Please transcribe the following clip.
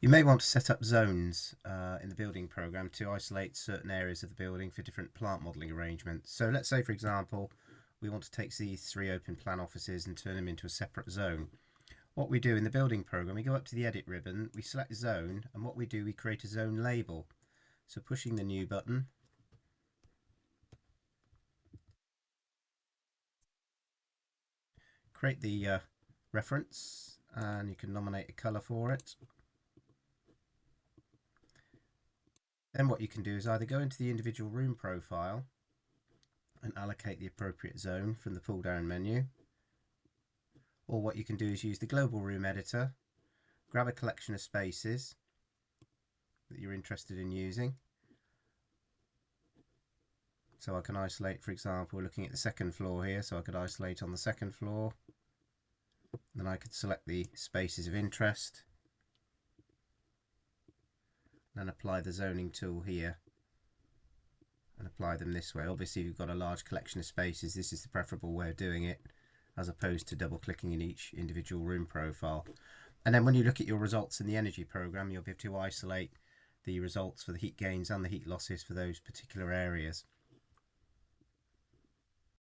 You may want to set up zones in the building program to isolate certain areas of the building for different plant modelling arrangements. So let's say, for example, we want to take these 3 open plan offices and turn them into a separate zone. What we do in the building program, we go up to the edit ribbon, we select zone, and what we do, we create a zone label. So pushing the new button, create the reference, and you can nominate a colour for it. Then what you can do is either go into the individual room profile and allocate the appropriate zone from the pull down menu, or what you can do is use the global room editor, grab a collection of spaces that you're interested in using. So I can isolate, for example, looking at the second floor here, so I could isolate on the second floor. Then I could select the spaces of interest and apply the zoning tool here and apply them this way. Obviously, if you've got a large collection of spaces, this is the preferable way of doing it, as opposed to double clicking in each individual room profile. And then when you look at your results in the energy program, you'll be able to isolate the results for the heat gains and the heat losses for those particular areas.